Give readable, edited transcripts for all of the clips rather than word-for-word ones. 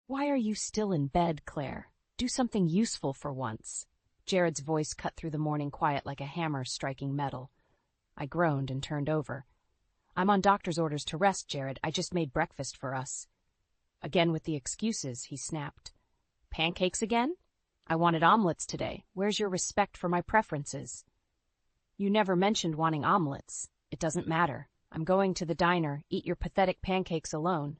Why are you still in bed, Claire? Do something useful for once. Jared's voice cut through the morning quiet like a hammer striking metal. I groaned and turned over. I'm on doctor's orders to rest, Jared. I just made breakfast for us. Again with the excuses, he snapped. Pancakes again? I wanted omelets today. Where's your respect for my preferences? You never mentioned wanting omelets. It doesn't matter. I'm going to the diner. Eat your pathetic pancakes alone.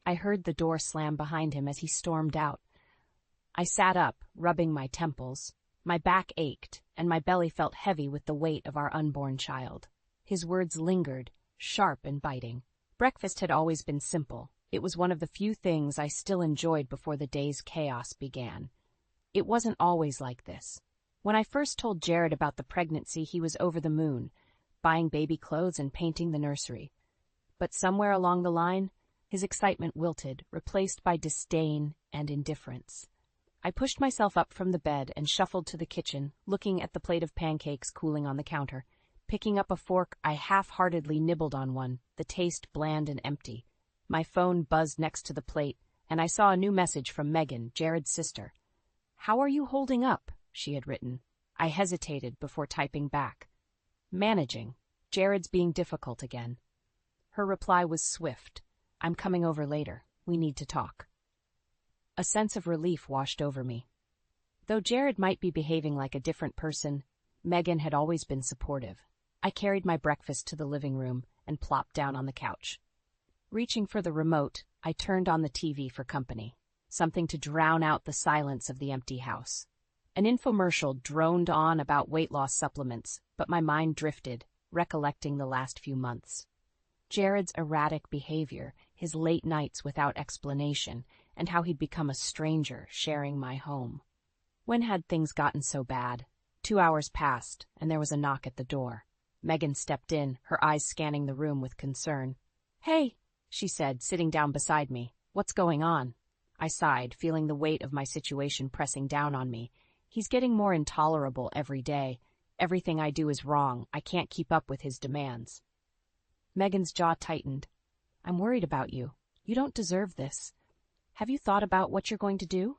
I heard the door slam behind him as he stormed out. I sat up, rubbing my temples. My back ached, and my belly felt heavy with the weight of our unborn child. His words lingered, sharp and biting. Breakfast had always been simple. It was one of the few things I still enjoyed before the day's chaos began. It wasn't always like this. When I first told Jared about the pregnancy, he was over the moon, buying baby clothes and painting the nursery. But somewhere along the line, his excitement wilted, replaced by disdain and indifference. I pushed myself up from the bed and shuffled to the kitchen, looking at the plate of pancakes cooling on the counter. Picking up a fork, I half-heartedly nibbled on one, the taste bland and empty. My phone buzzed next to the plate, and I saw a new message from Megan, Jared's sister. "How are you holding up?" she had written. I hesitated before typing back. "Managing. Jared's being difficult again." Her reply was swift. "I'm coming over later. We need to talk." A sense of relief washed over me. Though Jared might be behaving like a different person, Megan had always been supportive. I carried my breakfast to the living room and plopped down on the couch. Reaching for the remote, I turned on the TV for company, something to drown out the silence of the empty house. An infomercial droned on about weight loss supplements, but my mind drifted, recollecting the last few months. Jared's erratic behavior, his late nights without explanation, and how he'd become a stranger sharing my home. When had things gotten so bad? 2 hours passed, and there was a knock at the door. Megan stepped in, her eyes scanning the room with concern. "Hey," she said, sitting down beside me. "What's going on?" I sighed, feeling the weight of my situation pressing down on me. He's getting more intolerable every day. Everything I do is wrong. I can't keep up with his demands. Megan's jaw tightened. "I'm worried about you. You don't deserve this. Have you thought about what you're going to do?"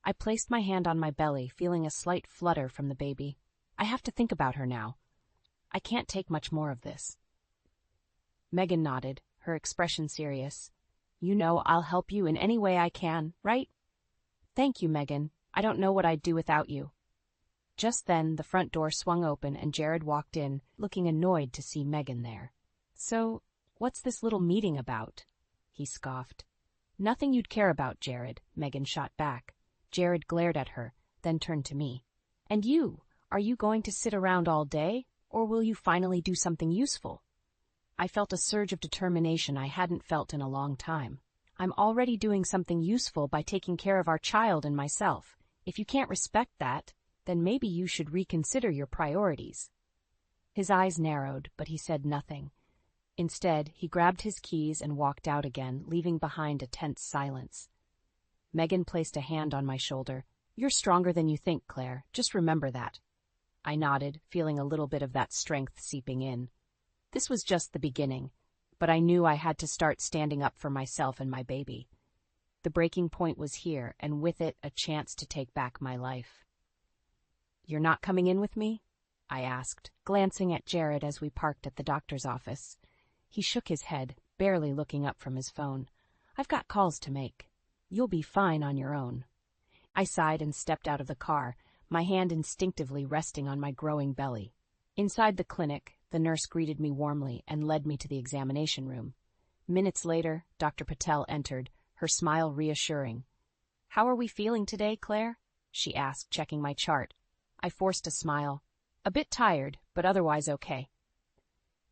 I placed my hand on my belly, feeling a slight flutter from the baby. I have to think about her now. I can't take much more of this. Megan nodded, her expression serious. "You know I'll help you in any way I can, right?" "Thank you, Megan. I don't know what I'd do without you." Just then, the front door swung open and Jared walked in, looking annoyed to see Megan there. "So, what's this little meeting about?" he scoffed. "Nothing you'd care about, Jared," Megan shot back. Jared glared at her, then turned to me. "And you? Are you going to sit around all day, or will you finally do something useful?" I felt a surge of determination I hadn't felt in a long time. "I'm already doing something useful by taking care of our child and myself. If you can't respect that, then maybe you should reconsider your priorities." His eyes narrowed, but he said nothing. Instead, he grabbed his keys and walked out again, leaving behind a tense silence. Megan placed a hand on my shoulder. "You're stronger than you think, Claire. Just remember that." I nodded, feeling a little bit of that strength seeping in. This was just the beginning, but I knew I had to start standing up for myself and my baby. The breaking point was here, and with it, a chance to take back my life. "You're not coming in with me?" I asked, glancing at Jared as we parked at the doctor's office. He shook his head, barely looking up from his phone. "I've got calls to make. You'll be fine on your own." I sighed and stepped out of the car, my hand instinctively resting on my growing belly. Inside the clinic, the nurse greeted me warmly and led me to the examination room. Minutes later, Dr. Patel entered, her smile reassuring. "How are we feeling today, Claire?" she asked, checking my chart. I forced a smile. "A bit tired, but otherwise okay."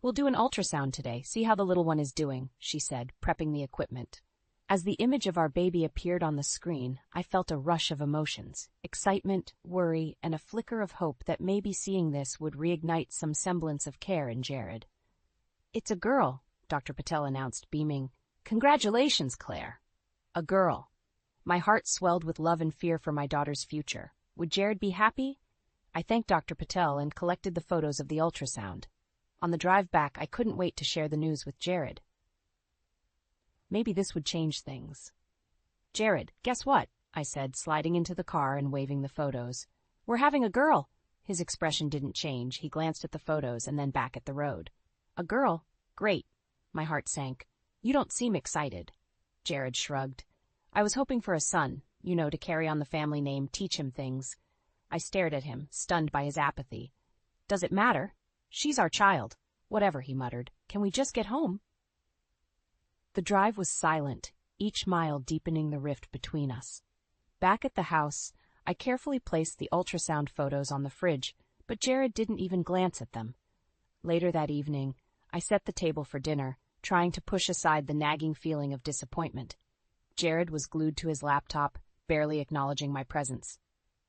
"We'll do an ultrasound today, see how the little one is doing," she said, prepping the equipment. As the image of our baby appeared on the screen, I felt a rush of emotions, excitement, worry, and a flicker of hope that maybe seeing this would reignite some semblance of care in Jared. "It's a girl," Dr. Patel announced, beaming. "Congratulations, Claire." A girl. My heart swelled with love and fear for my daughter's future. Would Jared be happy? I thanked Dr. Patel and collected the photos of the ultrasound. On the drive back, I couldn't wait to share the news with Jared. Maybe this would change things. Jared, guess what? I said, sliding into the car and waving the photos. We're having a girl. His expression didn't change. He glanced at the photos and then back at the road. A girl? Great. My heart sank. You don't seem excited. Jared shrugged. I was hoping for a son, to carry on the family name, teach him things. I stared at him, stunned by his apathy. Does it matter? She's our child. Whatever, he muttered. Can we just get home? The drive was silent, each mile deepening the rift between us. Back at the house, I carefully placed the ultrasound photos on the fridge, but Jared didn't even glance at them. Later that evening, I set the table for dinner, trying to push aside the nagging feeling of disappointment. Jared was glued to his laptop, barely acknowledging my presence.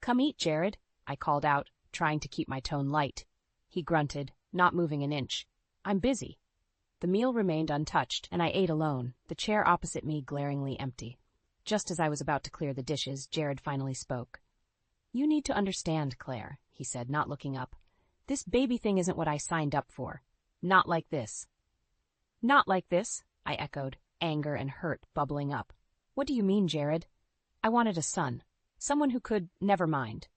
Come eat, Jared, I called out, trying to keep my tone light. He grunted, not moving an inch. I'm busy. The meal remained untouched, and I ate alone, the chair opposite me glaringly empty. Just as I was about to clear the dishes, Jared finally spoke. You need to understand, Claire, he said, not looking up. This baby thing isn't what I signed up for. Not like this. Not like this, I echoed, anger and hurt bubbling up. What do you mean, Jared? I wanted a son. Someone who could, never mind.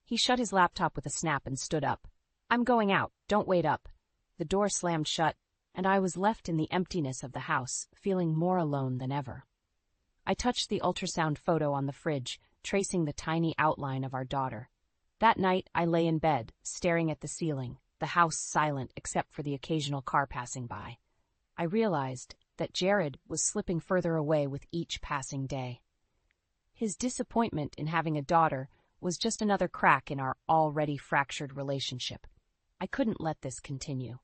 He shut his laptop with a snap and stood up. I'm going out, don't wait up. The door slammed shut, and I was left in the emptiness of the house, feeling more alone than ever. I touched the ultrasound photo on the fridge, tracing the tiny outline of our daughter. That night, I lay in bed, staring at the ceiling, the house silent except for the occasional car passing by. I realized that Jared was slipping further away with each passing day. His disappointment in having a daughter was just another crack in our already fractured relationship. I couldn't let this continue.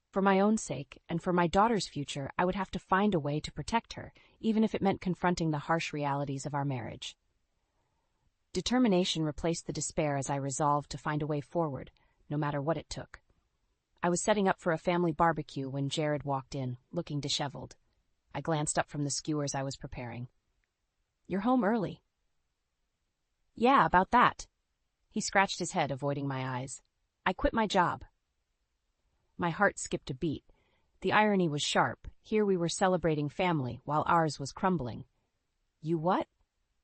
For my own sake, and for my daughter's future, I would have to find a way to protect her, even if it meant confronting the harsh realities of our marriage. Determination replaced the despair as I resolved to find a way forward, no matter what it took. I was setting up for a family barbecue when Jared walked in, looking disheveled. I glanced up from the skewers I was preparing. You're home early. Yeah, about that. He scratched his head, avoiding my eyes. I quit my job. My heart skipped a beat. The irony was sharp. Here we were celebrating family, while ours was crumbling. You what?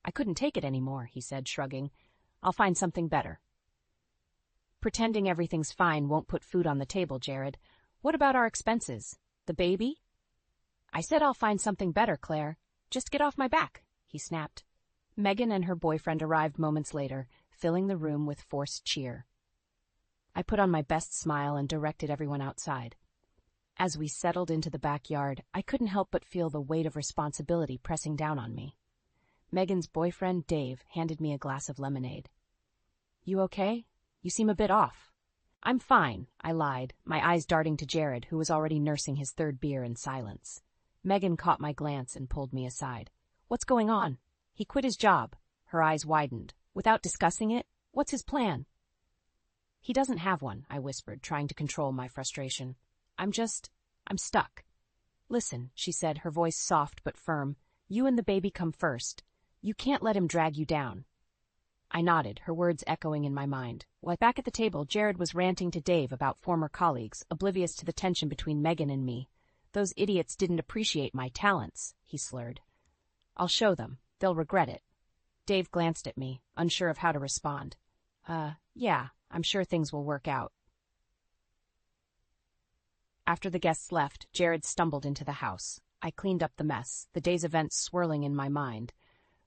I couldn't take it anymore, he said, shrugging. I'll find something better. Pretending everything's fine won't put food on the table, Jared. What about our expenses? The baby? I said I'll find something better, Claire. Just get off my back, he snapped. Megan and her boyfriend arrived moments later, filling the room with forced cheer. I put on my best smile and directed everyone outside. As we settled into the backyard, I couldn't help but feel the weight of responsibility pressing down on me. Megan's boyfriend, Dave, handed me a glass of lemonade. You okay? You seem a bit off. I'm fine, I lied, my eyes darting to Jared, who was already nursing his third beer in silence. Megan caught my glance and pulled me aside. What's going on? He quit his job. Her eyes widened. Without discussing it, what's his plan? He doesn't have one, I whispered, trying to control my frustration. I'm stuck. Listen, she said, her voice soft but firm. You and the baby come first. You can't let him drag you down. I nodded, her words echoing in my mind. While back at the table, Jared was ranting to Dave about former colleagues, oblivious to the tension between Megan and me. Those idiots didn't appreciate my talents, he slurred. I'll show them. They'll regret it. Dave glanced at me, unsure of how to respond. Yeah, I'm sure things will work out. After the guests left, Jared stumbled into the house. I cleaned up the mess, the day's events swirling in my mind.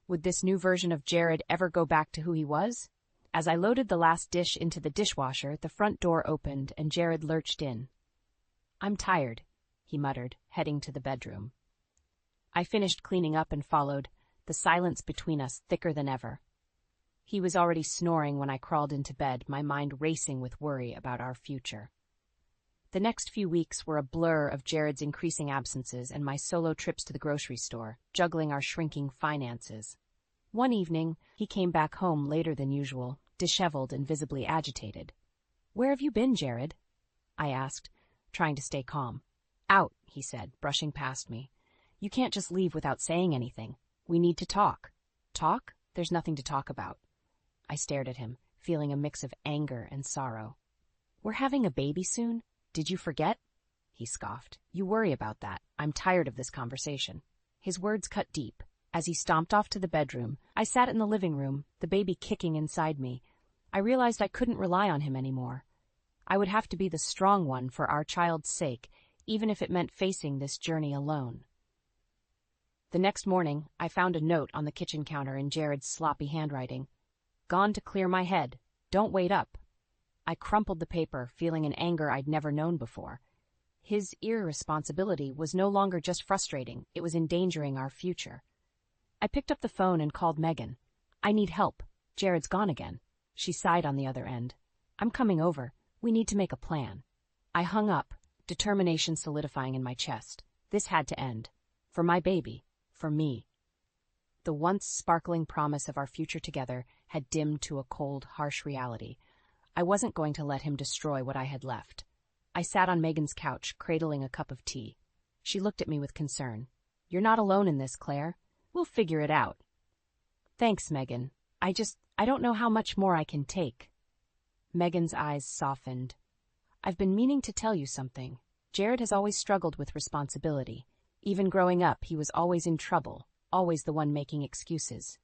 Would this new version of Jared ever go back to who he was? As I loaded the last dish into the dishwasher, the front door opened and Jared lurched in. I'm tired, he muttered, heading to the bedroom. I finished cleaning up and followed, the silence between us thicker than ever. He was already snoring when I crawled into bed, my mind racing with worry about our future. The next few weeks were a blur of Jared's increasing absences and my solo trips to the grocery store, juggling our shrinking finances. One evening, he came back home later than usual, disheveled and visibly agitated. Where have you been, Jared? I asked, trying to stay calm. Out, he said, brushing past me. You can't just leave without saying anything. We need to talk. Talk? There's nothing to talk about. I stared at him, feeling a mix of anger and sorrow. We're having a baby soon? Did you forget? He scoffed. You worry about that. I'm tired of this conversation. His words cut deep. As he stomped off to the bedroom, I sat in the living room, the baby kicking inside me. I realized I couldn't rely on him anymore. I would have to be the strong one for our child's sake, even if it meant facing this journey alone. The next morning, I found a note on the kitchen counter in Jared's sloppy handwriting. "Gone to clear my head. Don't wait up." I crumpled the paper, feeling an anger I'd never known before. His irresponsibility was no longer just frustrating, it was endangering our future. I picked up the phone and called Megan. "I need help. Jared's gone again." She sighed on the other end. "I'm coming over. We need to make a plan." I hung up, determination solidifying in my chest. This had to end. For my baby. For me. The once sparkling promise of our future together had dimmed to a cold, harsh reality. I wasn't going to let him destroy what I had left. I sat on Megan's couch, cradling a cup of tea. She looked at me with concern. "You're not alone in this, Claire. We'll figure it out." "Thanks, Megan. I don't know how much more I can take." Megan's eyes softened. "I've been meaning to tell you something. Jared has always struggled with responsibility. Even growing up, he was always in trouble, always the one making excuses."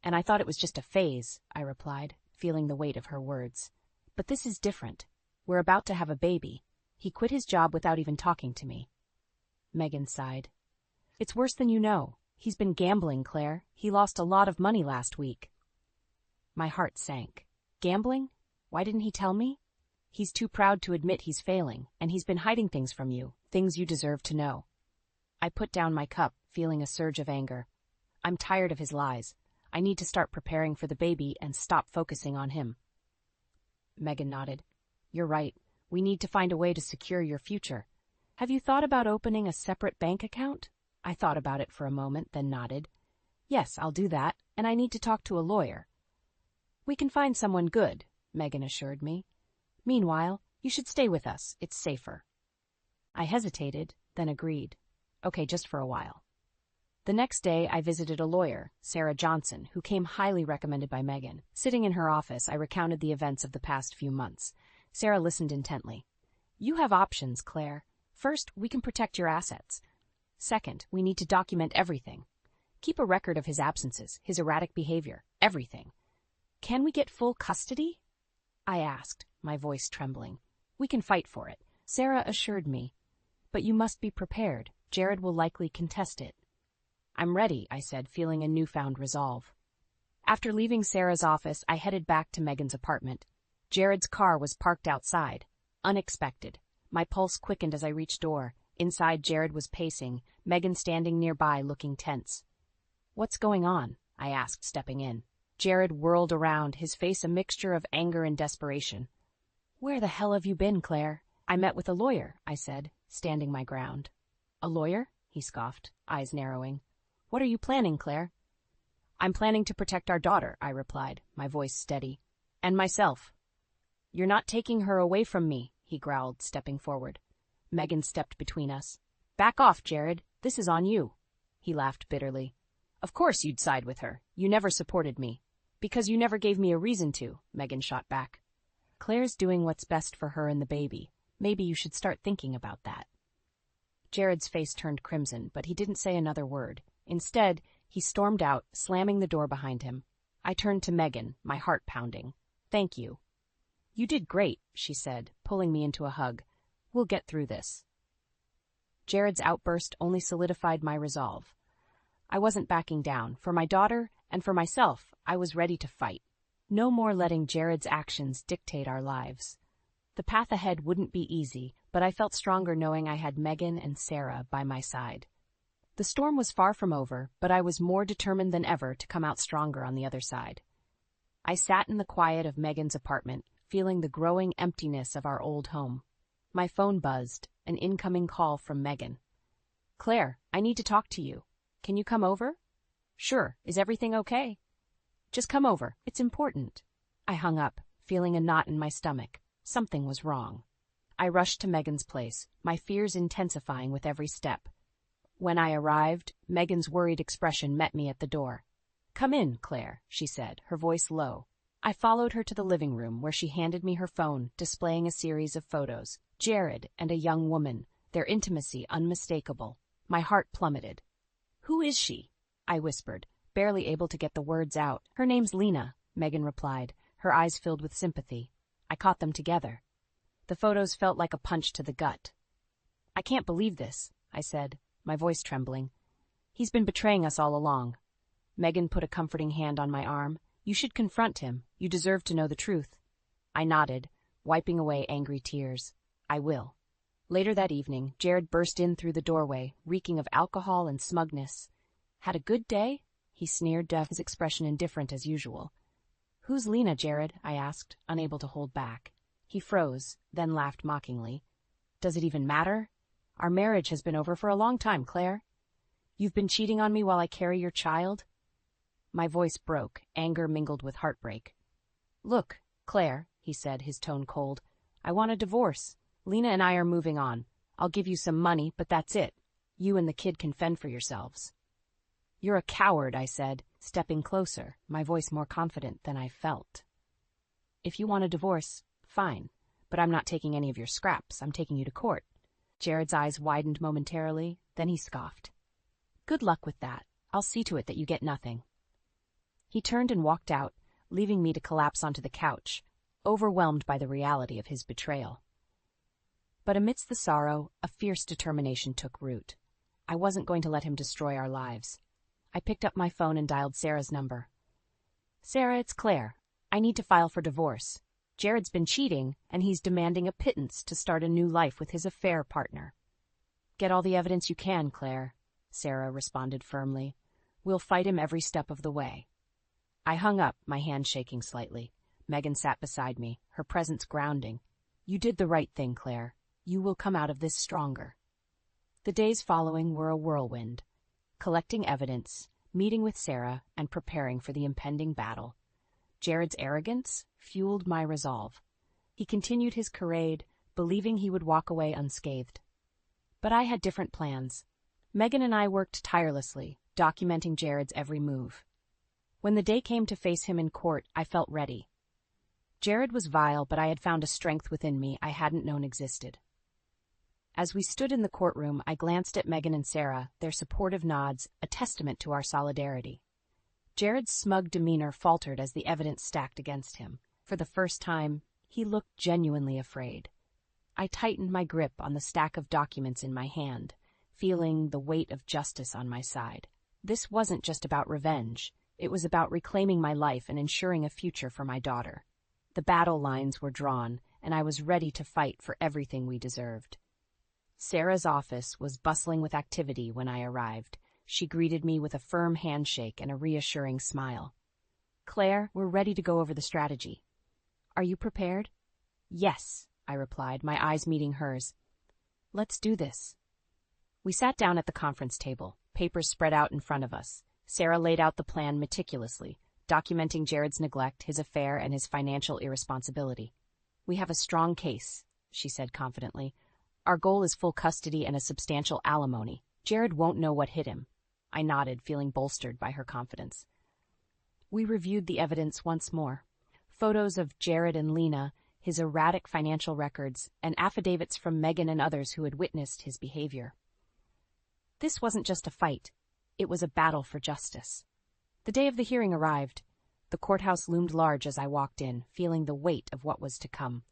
"And I thought it was just a phase," I replied, feeling the weight of her words. "But this is different. We're about to have a baby. He quit his job without even talking to me." Megan sighed. "It's worse than you know. He's been gambling, Claire. He lost a lot of money last week." My heart sank. Gambling? Why didn't he tell me? He's too proud to admit he's failing, and he's been hiding things from you, things you deserve to know. I put down my cup, feeling a surge of anger. I'm tired of his lies. I need to start preparing for the baby and stop focusing on him. Megan nodded. "You're right. We need to find a way to secure your future. Have you thought about opening a separate bank account?" I thought about it for a moment, then nodded. "Yes, I'll do that, and I need to talk to a lawyer." "We can find someone good," Megan assured me. "Meanwhile, you should stay with us. It's safer." I hesitated, then agreed. Okay, just for a while. The next day, I visited a lawyer, Sarah Johnson, who came highly recommended by Megan. Sitting in her office, I recounted the events of the past few months. Sarah listened intently. "You have options, Claire. First, we can protect your assets. Second, we need to document everything. Keep a record of his absences, his erratic behavior, everything. Can we get full custody?" I asked, my voice trembling. "We can fight for it," Sarah assured me. "But you must be prepared. Jared will likely contest it." "I'm ready," I said, feeling a newfound resolve. After leaving Sarah's office, I headed back to Megan's apartment. Jared's car was parked outside. Unexpected. My pulse quickened as I reached door. Inside, Jared was pacing, Megan standing nearby, looking tense. "What's going on?" I asked, stepping in. Jared whirled around, his face a mixture of anger and desperation. "Where the hell have you been, Claire?" "I met with a lawyer," I said, standing my ground. "A lawyer?" he scoffed, eyes narrowing. "What are you planning, Claire?" "I'm planning to protect our daughter," I replied, my voice steady. "And myself." "You're not taking her away from me," he growled, stepping forward. Megan stepped between us. "Back off, Jared. This is on you." He laughed bitterly. "Of course you'd side with her. You never supported me." "Because you never gave me a reason to," Megan shot back. "Claire's doing what's best for her and the baby. Maybe you should start thinking about that." Jared's face turned crimson, but he didn't say another word. Instead, he stormed out, slamming the door behind him. I turned to Megan, my heart pounding. "Thank you." "You did great," she said, pulling me into a hug. "We'll get through this." Jared's outburst only solidified my resolve. I wasn't backing down. For my daughter and for myself, I was ready to fight. No more letting Jared's actions dictate our lives. The path ahead wouldn't be easy, but I felt stronger knowing I had Megan and Sarah by my side. The storm was far from over, but I was more determined than ever to come out stronger on the other side. I sat in the quiet of Megan's apartment, feeling the growing emptiness of our old home. My phone buzzed, an incoming call from Megan. "Claire, I need to talk to you. Can you come over?" "Sure. Is everything okay?" "Just come over. It's important." I hung up, feeling a knot in my stomach. Something was wrong. I rushed to Megan's place, my fears intensifying with every step. When I arrived, Megan's worried expression met me at the door. "Come in, Claire," she said, her voice low. I followed her to the living room, where she handed me her phone, displaying a series of photos. Jared and a young woman, their intimacy unmistakable. My heart plummeted. "Who is she?" I whispered, barely able to get the words out. Her name's Lena, Megan replied, her eyes filled with sympathy. I caught them together. The photos felt like a punch to the gut. I can't believe this, I said, my voice trembling. He's been betraying us all along. Megan put a comforting hand on my arm. You should confront him. You deserve to know the truth. I nodded, wiping away angry tears. I will. Later that evening, Jared burst in through the doorway, reeking of alcohol and smugness. Had a good day? He sneered, his expression indifferent as usual. Who's Lena, Jared? I asked, unable to hold back. He froze, then laughed mockingly. Does it even matter? Our marriage has been over for a long time, Claire. You've been cheating on me while I carry your child? My voice broke, anger mingled with heartbreak. Look, Claire, he said, his tone cold. I want a divorce. Lena and I are moving on. I'll give you some money, but that's it. You and the kid can fend for yourselves. You're a coward, I said, stepping closer, my voice more confident than I felt. If you want a divorce, fine, but I'm not taking any of your scraps. I'm taking you to court. Jared's eyes widened momentarily, then he scoffed. Good luck with that. I'll see to it that you get nothing. He turned and walked out, leaving me to collapse onto the couch, overwhelmed by the reality of his betrayal. But amidst the sorrow, a fierce determination took root. I wasn't going to let him destroy our lives. I picked up my phone and dialed Sarah's number. Sarah, it's Claire. I need to file for divorce. Jared's been cheating, and he's demanding a pittance to start a new life with his affair partner. Get all the evidence you can, Claire, Sarah responded firmly. We'll fight him every step of the way. I hung up, my hand shaking slightly. Megan sat beside me, her presence grounding. You did the right thing, Claire. You will come out of this stronger. The days following were a whirlwind. Collecting evidence, meeting with Sarah, and preparing for the impending battle. Jared's arrogance fueled my resolve. He continued his charade, believing he would walk away unscathed. But I had different plans. Megan and I worked tirelessly, documenting Jared's every move. When the day came to face him in court, I felt ready. Jared was vile, but I had found a strength within me I hadn't known existed. As we stood in the courtroom, I glanced at Megan and Sarah, their supportive nods, a testament to our solidarity. Jared's smug demeanor faltered as the evidence stacked against him. For the first time, he looked genuinely afraid. I tightened my grip on the stack of documents in my hand, feeling the weight of justice on my side. This wasn't just about revenge. It was about reclaiming my life and ensuring a future for my daughter. The battle lines were drawn, and I was ready to fight for everything we deserved. Sarah's office was bustling with activity when I arrived. She greeted me with a firm handshake and a reassuring smile. Claire, we're ready to go over the strategy. Are you prepared? Yes, I replied, my eyes meeting hers. Let's do this. We sat down at the conference table, papers spread out in front of us. Sarah laid out the plan meticulously, documenting Jared's neglect, his affair, and his financial irresponsibility. We have a strong case, she said confidently. Our goal is full custody and a substantial alimony. Jared won't know what hit him. I nodded, feeling bolstered by her confidence. We reviewed the evidence once more. Photos of Jared and Lena, his erratic financial records, and affidavits from Megan and others who had witnessed his behavior. This wasn't just a fight. It was a battle for justice. The day of the hearing arrived. The courthouse loomed large as I walked in, feeling the weight of what was to come.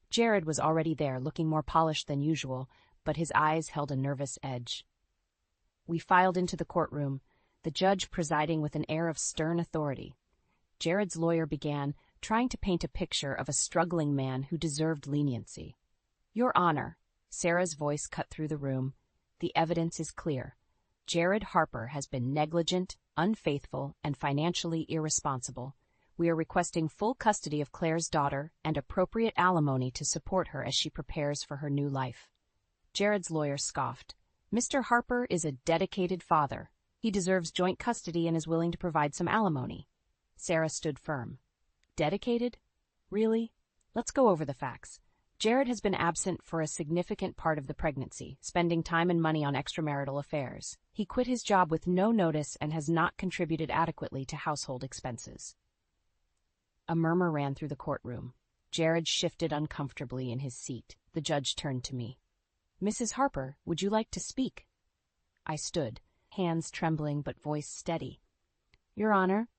Jared was already there, looking more polished than usual, but his eyes held a nervous edge. We filed into the courtroom, the judge presiding with an air of stern authority. Jared's lawyer began, trying to paint a picture of a struggling man who deserved leniency. Your Honor, Sarah's voice cut through the room, the evidence is clear. Jared Harper has been negligent, unfaithful, and financially irresponsible. We are requesting full custody of Claire's daughter and appropriate alimony to support her as she prepares for her new life. Jared's lawyer scoffed. Mr. Harper is a dedicated father. He deserves joint custody and is willing to provide some alimony. Sarah stood firm. Dedicated? Really? Let's go over the facts. Jared has been absent for a significant part of the pregnancy, spending time and money on extramarital affairs. He quit his job with no notice and has not contributed adequately to household expenses. A murmur ran through the courtroom. Jared shifted uncomfortably in his seat. The judge turned to me. Mrs. Harper, would you like to speak? I stood, hands trembling but voice steady. Your Honor,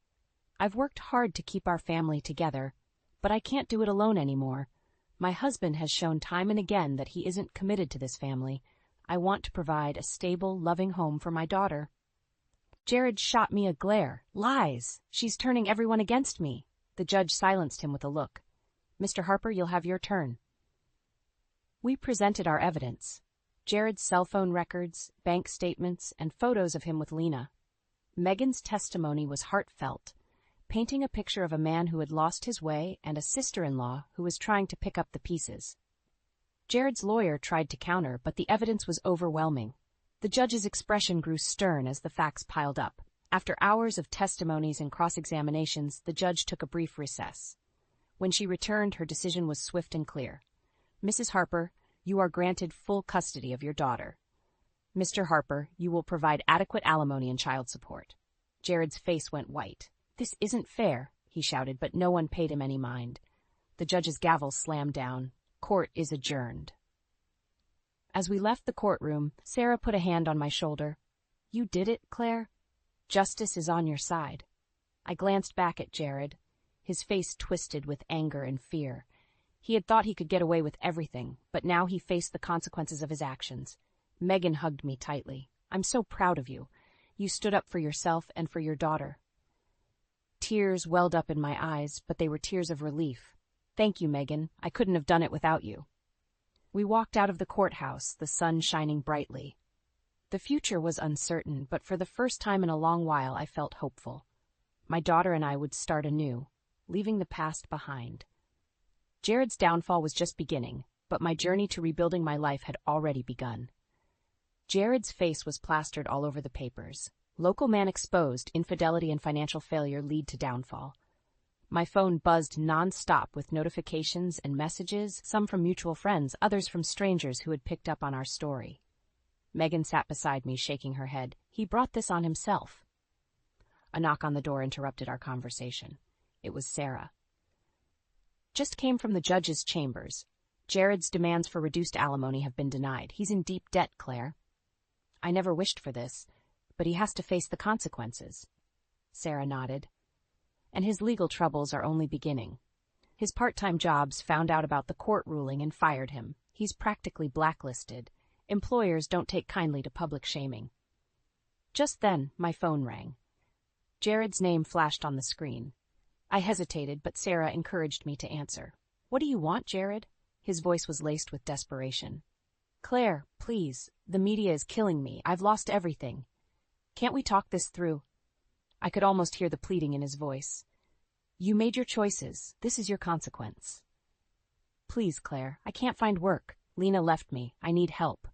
I've worked hard to keep our family together, but I can't do it alone anymore. My husband has shown time and again that he isn't committed to this family. I want to provide a stable, loving home for my daughter. Jared shot me a glare. Lies! She's turning everyone against me. The judge silenced him with a look. Mr. Harper, you'll have your turn. We presented our evidence. Jared's cell phone records, bank statements, and photos of him with Lena. Megan's testimony was heartfelt, painting a picture of a man who had lost his way and a sister-in-law who was trying to pick up the pieces. Jared's lawyer tried to counter, but the evidence was overwhelming. The judge's expression grew stern as the facts piled up. After hours of testimonies and cross-examinations, the judge took a brief recess. When she returned, her decision was swift and clear. Mrs. Harper, you are granted full custody of your daughter. Mr. Harper, you will provide adequate alimony and child support. Jared's face went white. This isn't fair, he shouted, but no one paid him any mind. The judge's gavel slammed down. Court is adjourned. As we left the courtroom, Sarah put a hand on my shoulder. You did it, Claire? Justice is on your side. I glanced back at Jared, his face twisted with anger and fear. He had thought he could get away with everything, but now he faced the consequences of his actions. Megan hugged me tightly. I'm so proud of you. You stood up for yourself and for your daughter. Tears welled up in my eyes, but they were tears of relief. Thank you, Megan. I couldn't have done it without you. We walked out of the courthouse, the sun shining brightly. The future was uncertain, but for the first time in a long while I felt hopeful. My daughter and I would start anew, leaving the past behind. Jared's downfall was just beginning, but my journey to rebuilding my life had already begun. Jared's face was plastered all over the papers. Local man exposed, infidelity and financial failure lead to downfall. My phone buzzed non-stop with notifications and messages, some from mutual friends, others from strangers who had picked up on our story. Megan sat beside me, shaking her head. He brought this on himself. A knock on the door interrupted our conversation. It was Sarah. Just came from the judge's chambers. Jared's demands for reduced alimony have been denied. He's in deep debt, Claire. I never wished for this, but he has to face the consequences. Sarah nodded. And his legal troubles are only beginning. His part-time jobs found out about the court ruling and fired him. He's practically blacklisted. Employers don't take kindly to public shaming. Just then, my phone rang. Jared's name flashed on the screen. I hesitated, but Sarah encouraged me to answer. What do you want, Jared? His voice was laced with desperation. Claire, please. The media is killing me. I've lost everything. Can't we talk this through? I could almost hear the pleading in his voice. You made your choices. This is your consequence. Please, Claire, I can't find work. Lena left me. I need help.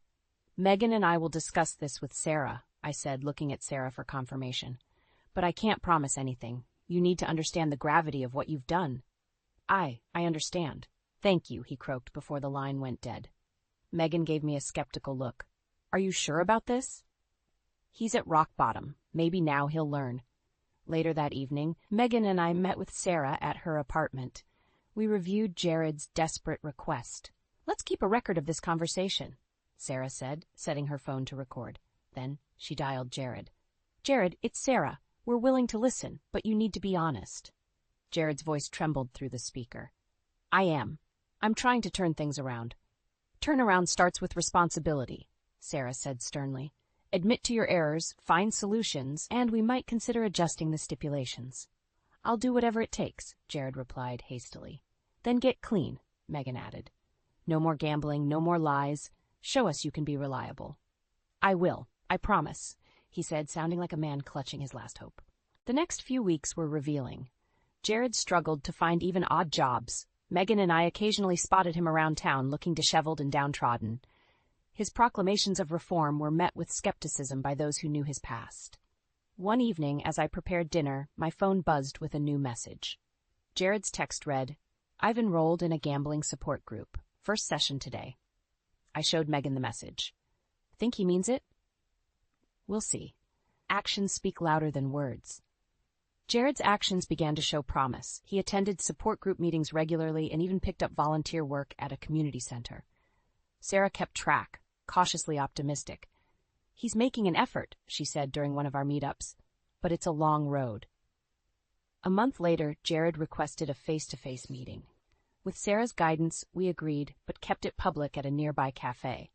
Megan and I will discuss this with Sarah, I said, looking at Sarah for confirmation. But I can't promise anything. You need to understand the gravity of what you've done. I understand. Thank you, he croaked before the line went dead. Megan gave me a skeptical look. Are you sure about this? He's at rock bottom. Maybe now he'll learn. Later that evening, Megan and I met with Sarah at her apartment. We reviewed Jared's desperate request. Let's keep a record of this conversation, Sarah said, setting her phone to record. Then she dialed Jared. Jared, it's Sarah. We're willing to listen, but you need to be honest. Jared's voice trembled through the speaker. I am. I'm trying to turn things around. Turnaround starts with responsibility, Sarah said sternly. Admit to your errors, find solutions, and we might consider adjusting the stipulations. I'll do whatever it takes, Jared replied hastily. Then get clean, Megan added. No more gambling, no more lies. Show us you can be reliable. I will, I promise, he said, sounding like a man clutching his last hope. The next few weeks were revealing. Jared struggled to find even odd jobs. Megan and I occasionally spotted him around town looking disheveled and downtrodden. His proclamations of reform were met with skepticism by those who knew his past. One evening, as I prepared dinner, my phone buzzed with a new message. Jared's text read, I've enrolled in a gambling support group. First session today. I showed Megan the message. Think he means it? We'll see. Actions speak louder than words. Jared's actions began to show promise. He attended support group meetings regularly and even picked up volunteer work at a community center. Sarah kept track, cautiously optimistic. He's making an effort, she said during one of our meetups. But it's a long road. A month later, Jared requested a face-to-face meeting. With Sarah's guidance, we agreed, but kept it public at a nearby cafe.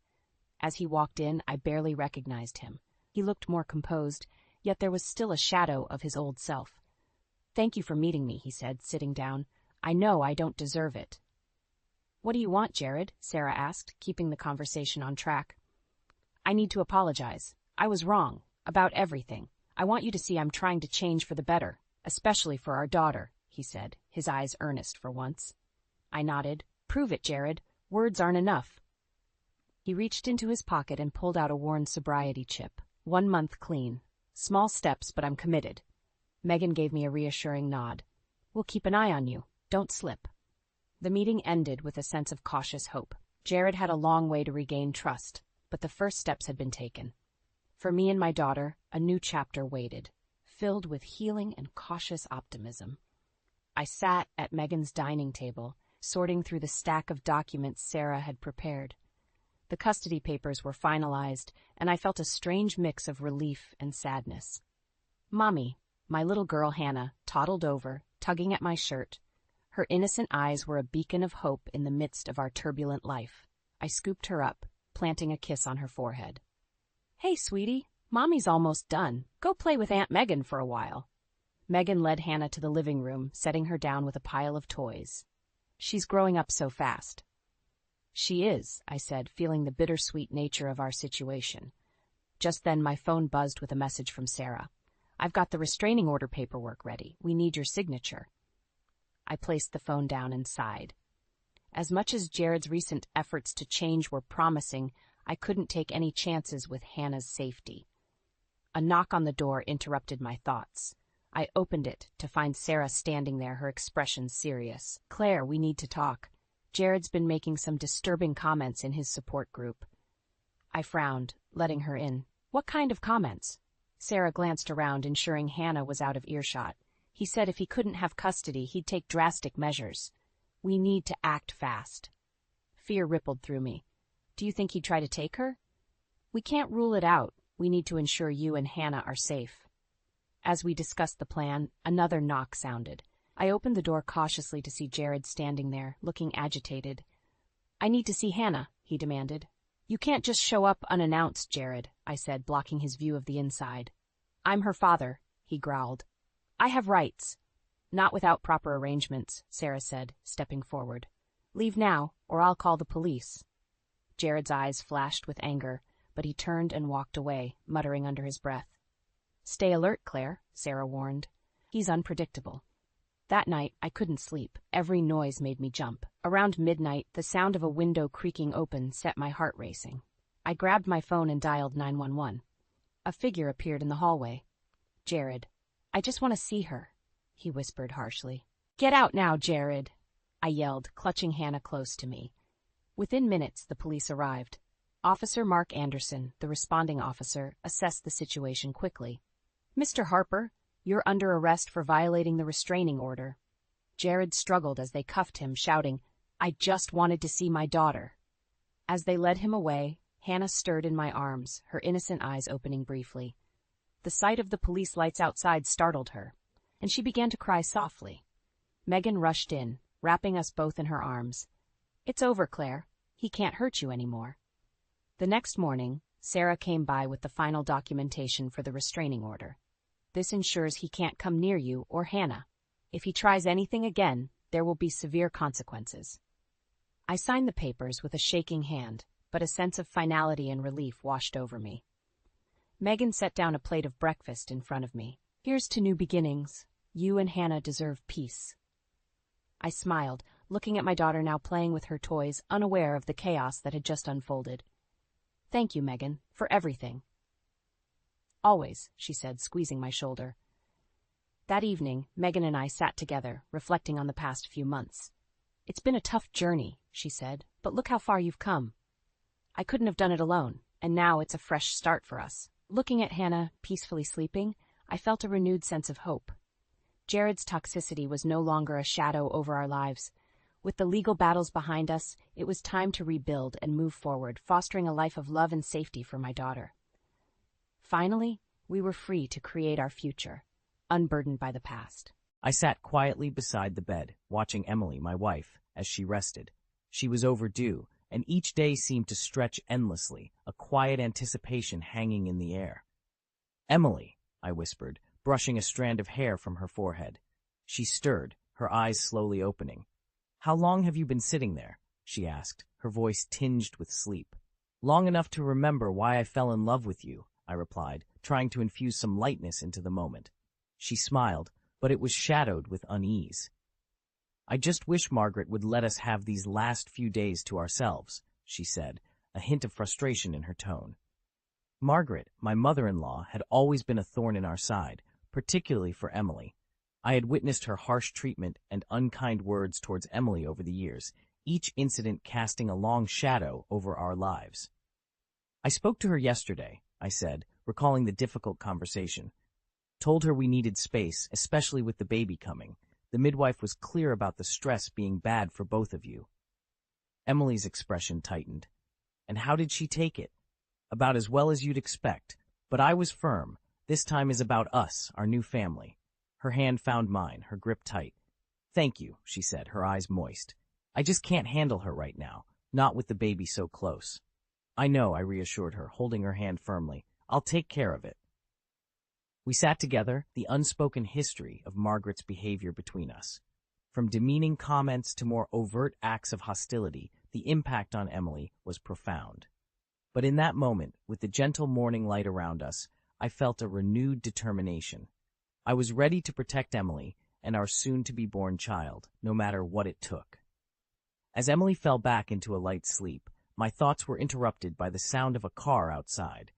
As he walked in, I barely recognized him. He looked more composed, yet there was still a shadow of his old self. "Thank you for meeting me," he said, sitting down. "I know I don't deserve it." "What do you want, Jared?" Sarah asked, keeping the conversation on track. "I need to apologize. I was wrong, about everything. I want you to see I'm trying to change for the better, especially for our daughter," he said, his eyes earnest for once. I nodded. "Prove it, Jared. Words aren't enough." He reached into his pocket and pulled out a worn sobriety chip. 1 month clean. Small steps, but I'm committed. Megan gave me a reassuring nod. "We'll keep an eye on you. Don't slip." The meeting ended with a sense of cautious hope. Jared had a long way to regain trust, but the first steps had been taken. For me and my daughter, a new chapter waited, filled with healing and cautious optimism. I sat at Megan's dining table, sorting through the stack of documents Sarah had prepared. The custody papers were finalized, and I felt a strange mix of relief and sadness. Mommy, my little girl Hannah, toddled over, tugging at my shirt. Her innocent eyes were a beacon of hope in the midst of our turbulent life. I scooped her up, planting a kiss on her forehead. "Hey, sweetie, Mommy's almost done. Go play with Aunt Megan for a while." Megan led Hannah to the living room, setting her down with a pile of toys. "She's growing up so fast." "She is," I said, feeling the bittersweet nature of our situation. Just then my phone buzzed with a message from Sarah. "I've got the restraining order paperwork ready. We need your signature." I placed the phone down and sighed. As much as Jared's recent efforts to change were promising, I couldn't take any chances with Hannah's safety. A knock on the door interrupted my thoughts. I opened it to find Sarah standing there, her expression serious. "Claire, we need to talk. Jared's been making some disturbing comments in his support group." I frowned, letting her in. "What kind of comments?" Sarah glanced around, ensuring Hannah was out of earshot. "He said if he couldn't have custody, he'd take drastic measures. We need to act fast." Fear rippled through me. "Do you think he'd try to take her?" "We can't rule it out. We need to ensure you and Hannah are safe." As we discussed the plan, another knock sounded. I opened the door cautiously to see Jared standing there, looking agitated. "I need to see Hannah," he demanded. "You can't just show up unannounced, Jared," I said, blocking his view of the inside. "I'm her father," he growled. "I have rights." "Not without proper arrangements," Sarah said, stepping forward. "Leave now, or I'll call the police." Jared's eyes flashed with anger, but he turned and walked away, muttering under his breath. "Stay alert, Claire," Sarah warned. "He's unpredictable." That night, I couldn't sleep. Every noise made me jump. Around midnight, the sound of a window creaking open set my heart racing. I grabbed my phone and dialed 911. A figure appeared in the hallway. "Jared, I just want to see her," he whispered harshly. "Get out now, Jared," I yelled, clutching Hannah close to me. Within minutes, the police arrived. Officer Mark Anderson, the responding officer, assessed the situation quickly. "Mr. Harper, you're under arrest for violating the restraining order." Jared struggled as they cuffed him, shouting, "I just wanted to see my daughter." As they led him away, Hannah stirred in my arms, her innocent eyes opening briefly. The sight of the police lights outside startled her, and she began to cry softly. Megan rushed in, wrapping us both in her arms. "It's over, Claire. He can't hurt you anymore." The next morning, Sarah came by with the final documentation for the restraining order. "This ensures he can't come near you or Hannah. If he tries anything again, there will be severe consequences." I signed the papers with a shaking hand, but a sense of finality and relief washed over me. Megan set down a plate of breakfast in front of me. "Here's to new beginnings. You and Hannah deserve peace." I smiled, looking at my daughter now playing with her toys, unaware of the chaos that had just unfolded. "Thank you, Megan, for everything." "Always," she said, squeezing my shoulder. That evening, Megan and I sat together, reflecting on the past few months. "It's been a tough journey," she said, "but look how far you've come. I couldn't have done it alone, and now it's a fresh start for us." Looking at Hannah, peacefully sleeping, I felt a renewed sense of hope. Jared's toxicity was no longer a shadow over our lives. With the legal battles behind us, it was time to rebuild and move forward, fostering a life of love and safety for my daughter. Finally, we were free to create our future, unburdened by the past. I sat quietly beside the bed, watching Emily, my wife, as she rested. She was overdue, and each day seemed to stretch endlessly, a quiet anticipation hanging in the air. "Emily," I whispered, brushing a strand of hair from her forehead. She stirred, her eyes slowly opening. "How long have you been sitting there?" she asked, her voice tinged with sleep. "Long enough to remember why I fell in love with you," I replied, trying to infuse some lightness into the moment. She smiled, but it was shadowed with unease. "I just wish Margaret would let us have these last few days to ourselves," she said, a hint of frustration in her tone. Margaret, my mother-in-law, had always been a thorn in our side, particularly for Emily. I had witnessed her harsh treatment and unkind words towards Emily over the years, each incident casting a long shadow over our lives. "I spoke to her yesterday," I said, recalling the difficult conversation. "Told her we needed space, especially with the baby coming. The midwife was clear about the stress being bad for both of you." Emily's expression tightened. "And how did she take it?" "About as well as you'd expect. But I was firm. This time is about us, our new family." Her hand found mine, her grip tight. "Thank you," she said, her eyes moist. "I just can't handle her right now, not with the baby so close." "I know," I reassured her, holding her hand firmly. "I'll take care of it." We sat together, the unspoken history of Margaret's behavior between us. From demeaning comments to more overt acts of hostility, the impact on Emily was profound. But in that moment, with the gentle morning light around us, I felt a renewed determination. I was ready to protect Emily and our soon-to-be-born child, no matter what it took. As Emily fell back into a light sleep, my thoughts were interrupted by the sound of a car outside.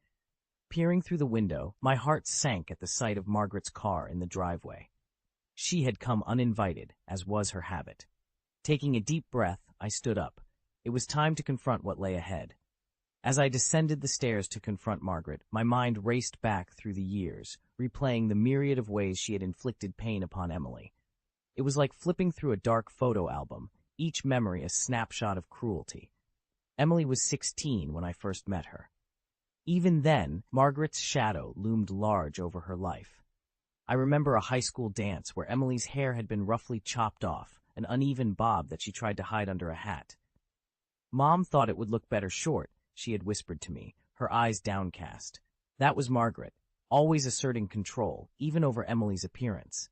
Peering through the window, my heart sank at the sight of Margaret's car in the driveway. She had come uninvited, as was her habit. Taking a deep breath, I stood up. It was time to confront what lay ahead. As I descended the stairs to confront Margaret, my mind raced back through the years, replaying the myriad of ways she had inflicted pain upon Emily. It was like flipping through a dark photo album, each memory a snapshot of cruelty. Emily was 16 when I first met her. Even then, Margaret's shadow loomed large over her life. I remember a high school dance where Emily's hair had been roughly chopped off, an uneven bob that she tried to hide under a hat. "Mom thought it would look better short," she had whispered to me, her eyes downcast. That was Margaret, always asserting control, even over Emily's appearance.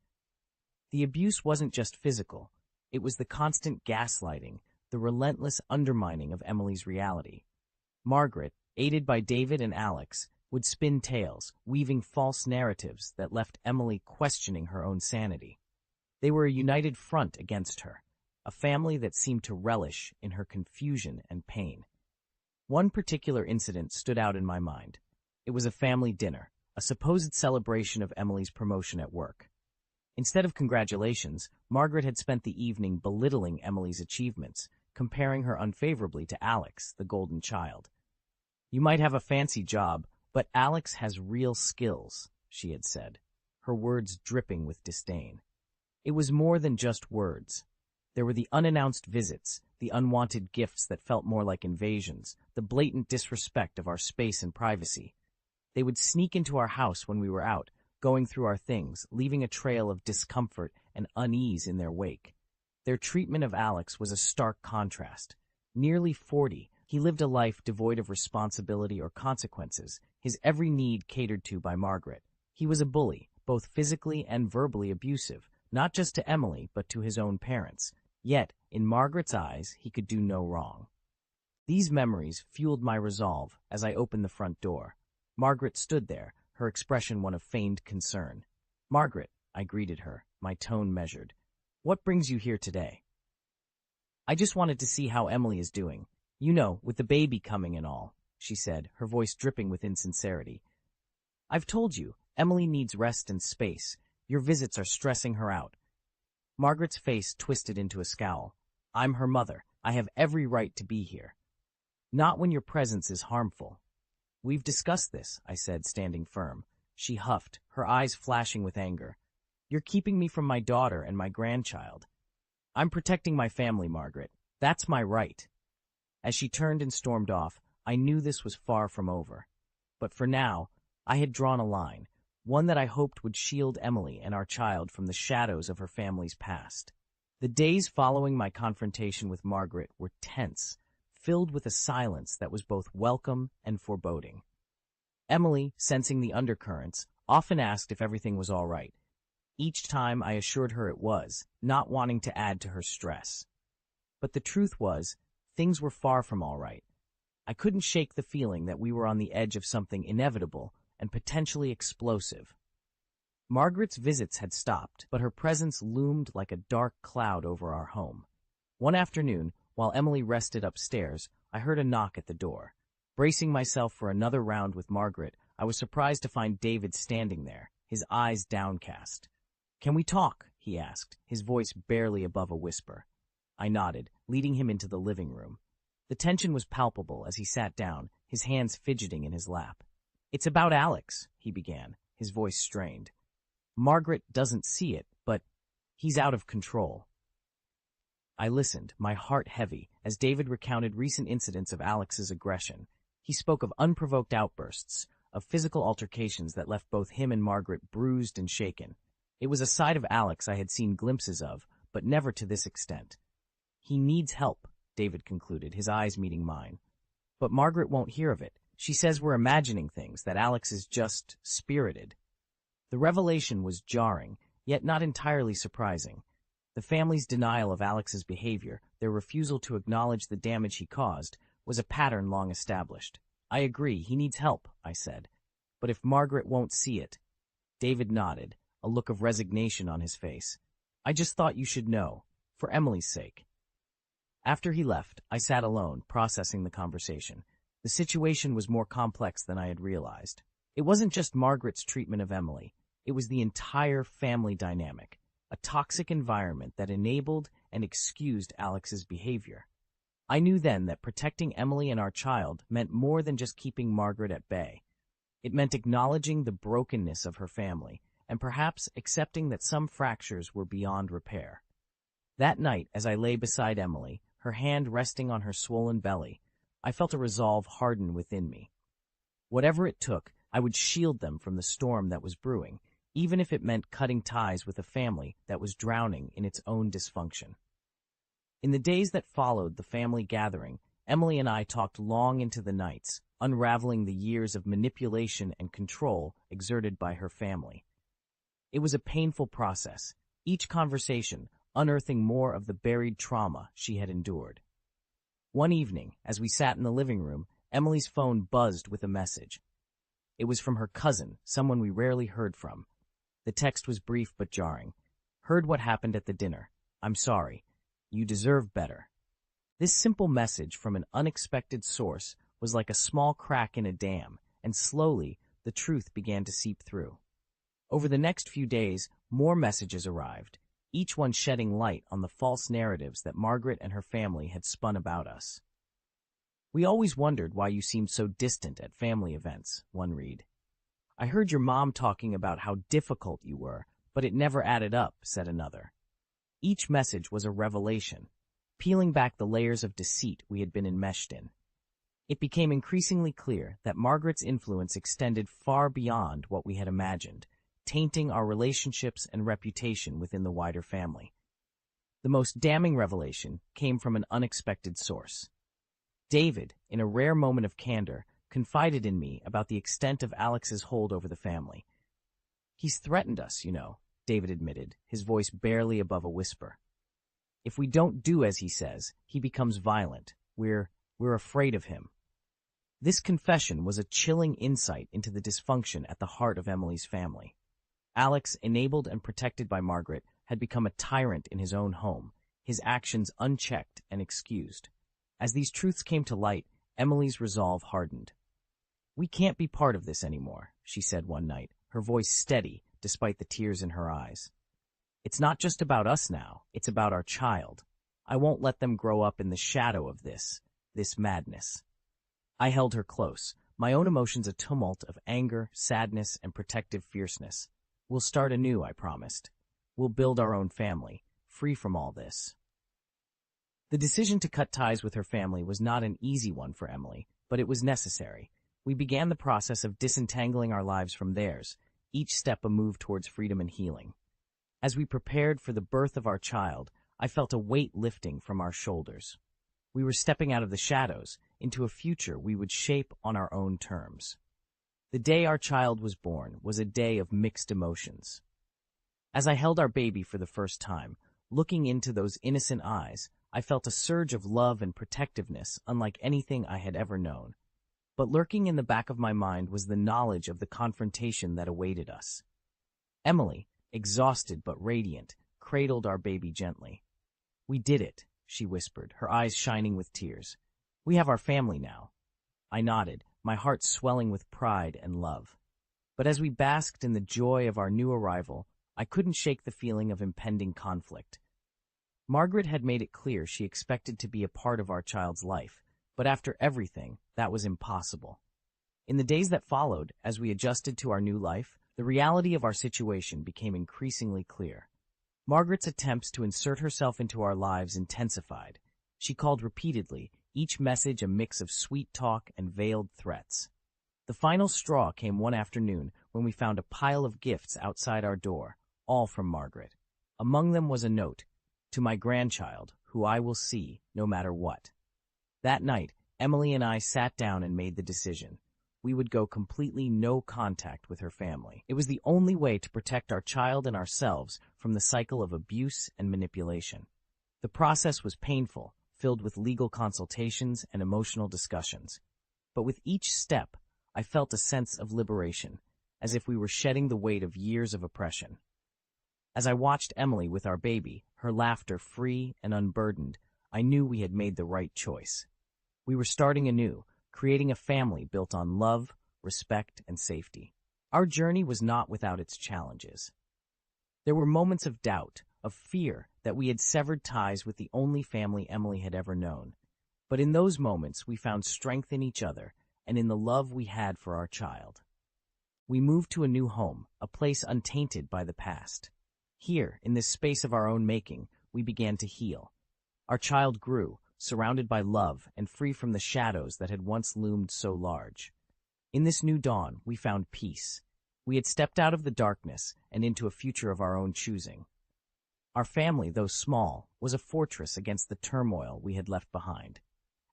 The abuse wasn't just physical. It was the constant gaslighting, the relentless undermining of Emily's reality. Margaret, aided by David and Alex, would spin tales, weaving false narratives that left Emily questioning her own sanity. They were a united front against her, a family that seemed to relish in her confusion and pain. One particular incident stood out in my mind. It was a family dinner, a supposed celebration of Emily's promotion at work. Instead of congratulations, Margaret had spent the evening belittling Emily's achievements, comparing her unfavorably to Alex, the golden child. "You might have a fancy job, but Alex has real skills," she had said, her words dripping with disdain. It was more than just words. There were the unannounced visits, the unwanted gifts that felt more like invasions, the blatant disrespect of our space and privacy. They would sneak into our house when we were out, going through our things, leaving a trail of discomfort and unease in their wake. Their treatment of Alex was a stark contrast. Nearly 40, he lived a life devoid of responsibility or consequences, his every need catered to by Margaret. He was a bully, both physically and verbally abusive, not just to Emily, but to his own parents. Yet, in Margaret's eyes, he could do no wrong. These memories fueled my resolve as I opened the front door. Margaret stood there, her expression one of feigned concern. "Margaret," I greeted her, my tone measured. "What brings you here today?" "I just wanted to see how Emily is doing. You know, with the baby coming and all," she said, her voice dripping with insincerity. "I've told you, Emily needs rest and space. Your visits are stressing her out." Margaret's face twisted into a scowl. "I'm her mother. I have every right to be here." "Not when your presence is harmful." "We've discussed this," I said, standing firm. She huffed, her eyes flashing with anger. "You're keeping me from my daughter and my grandchild." "I'm protecting my family, Margaret. That's my right." As she turned and stormed off, I knew this was far from over. But for now, I had drawn a line, one that I hoped would shield Emily and our child from the shadows of her family's past. The days following my confrontation with Margaret were tense, filled with a silence that was both welcome and foreboding. Emily, sensing the undercurrents, often asked if everything was all right. Each time I assured her it was, not wanting to add to her stress. But the truth was, things were far from all right. I couldn't shake the feeling that we were on the edge of something inevitable and potentially explosive. Margaret's visits had stopped, but her presence loomed like a dark cloud over our home. One afternoon, while Emily rested upstairs, I heard a knock at the door. Bracing myself for another round with Margaret, I was surprised to find David standing there, his eyes downcast. "Can we talk?" he asked, his voice barely above a whisper. I nodded, leading him into the living room. The tension was palpable as he sat down, his hands fidgeting in his lap. "It's about Alex," he began, his voice strained. "Margaret doesn't see it, but he's out of control." I listened, my heart heavy, as David recounted recent incidents of Alex's aggression. He spoke of unprovoked outbursts, of physical altercations that left both him and Margaret bruised and shaken. It was a side of Alex I had seen glimpses of, but never to this extent. "He needs help," David concluded, his eyes meeting mine. "But Margaret won't hear of it. She says we're imagining things, that Alex is just spirited." The revelation was jarring, yet not entirely surprising. The family's denial of Alex's behavior, their refusal to acknowledge the damage he caused, was a pattern long established. "I agree, he needs help," I said. "But if Margaret won't see it—" David nodded, a look of resignation on his face. "I just thought you should know, for Emily's sake." After he left, I sat alone, processing the conversation. The situation was more complex than I had realized. It wasn't just Margaret's treatment of Emily. It was the entire family dynamic, a toxic environment that enabled and excused Alex's behavior. I knew then that protecting Emily and our child meant more than just keeping Margaret at bay. It meant acknowledging the brokenness of her family, and perhaps accepting that some fractures were beyond repair. That night, as I lay beside Emily, her hand resting on her swollen belly, I felt a resolve harden within me. Whatever it took, I would shield them from the storm that was brewing, even if it meant cutting ties with a family that was drowning in its own dysfunction. In the days that followed the family gathering, Emily and I talked long into the nights, unraveling the years of manipulation and control exerted by her family. It was a painful process, each conversation unearthing more of the buried trauma she had endured. One evening, as we sat in the living room, Emily's phone buzzed with a message. It was from her cousin, someone we rarely heard from. The text was brief but jarring. "Heard what happened at the dinner. I'm sorry. You deserve better." This simple message from an unexpected source was like a small crack in a dam, and slowly the truth began to seep through. Over the next few days, more messages arrived, each one shedding light on the false narratives that Margaret and her family had spun about us. "We always wondered why you seemed so distant at family events," one read. "I heard your mom talking about how difficult you were, but it never added up," said another. Each message was a revelation, peeling back the layers of deceit we had been enmeshed in. It became increasingly clear that Margaret's influence extended far beyond what we had imagined, tainting our relationships and reputation within the wider family. The most damning revelation came from an unexpected source. David, in a rare moment of candor, confided in me about the extent of Alex's hold over the family. "He's threatened us, you know," David admitted, his voice barely above a whisper. "If we don't do as he says, he becomes violent. We're afraid of him." This confession was a chilling insight into the dysfunction at the heart of Emily's family. Alex, enabled and protected by Margaret, had become a tyrant in his own home, his actions unchecked and excused. As these truths came to light, Emily's resolve hardened. "We can't be part of this anymore," she said one night, her voice steady despite the tears in her eyes. "It's not just about us now, it's about our child. I won't let them grow up in the shadow of this madness." I held her close, my own emotions a tumult of anger, sadness, and protective fierceness. "We'll start anew," I promised. "We'll build our own family, free from all this." The decision to cut ties with her family was not an easy one for Emily, but it was necessary. We began the process of disentangling our lives from theirs, each step a move towards freedom and healing. As we prepared for the birth of our child, I felt a weight lifting from our shoulders. We were stepping out of the shadows into a future we would shape on our own terms. The day our child was born was a day of mixed emotions. As I held our baby for the first time, looking into those innocent eyes, I felt a surge of love and protectiveness unlike anything I had ever known. But lurking in the back of my mind was the knowledge of the confrontation that awaited us. Emily, exhausted but radiant, cradled our baby gently. "We did it," she whispered, her eyes shining with tears. "We have our family now." I nodded, my heart swelling with pride and love. But as we basked in the joy of our new arrival, I couldn't shake the feeling of impending conflict. Margaret had made it clear she expected to be a part of our child's life, but after everything, that was impossible. In the days that followed, as we adjusted to our new life, the reality of our situation became increasingly clear. Margaret's attempts to insert herself into our lives intensified. She called repeatedly, each message a mix of sweet talk and veiled threats. The final straw came one afternoon when we found a pile of gifts outside our door, all from Margaret. Among them was a note, "To my grandchild, who I will see, no matter what." That night, Emily and I sat down and made the decision. We would go completely no contact with her family. It was the only way to protect our child and ourselves from the cycle of abuse and manipulation. The process was painful, filled with legal consultations and emotional discussions. But with each step, I felt a sense of liberation, as if we were shedding the weight of years of oppression. As I watched Emily with our baby, her laughter free and unburdened, I knew we had made the right choice. We were starting anew, creating a family built on love, respect, and safety. Our journey was not without its challenges. There were moments of doubt, of fear that we had severed ties with the only family Emily had ever known. But in those moments, we found strength in each other and in the love we had for our child. We moved to a new home, a place untainted by the past. Here, in this space of our own making, we began to heal. Our child grew, surrounded by love and free from the shadows that had once loomed so large. In this new dawn, we found peace. We had stepped out of the darkness and into a future of our own choosing. Our family, though small, was a fortress against the turmoil we had left behind.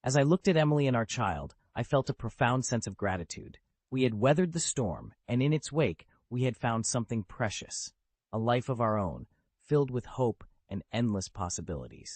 As I looked at Emily and our child, I felt a profound sense of gratitude. We had weathered the storm, and in its wake, we had found something precious, a life of our own, filled with hope and endless possibilities.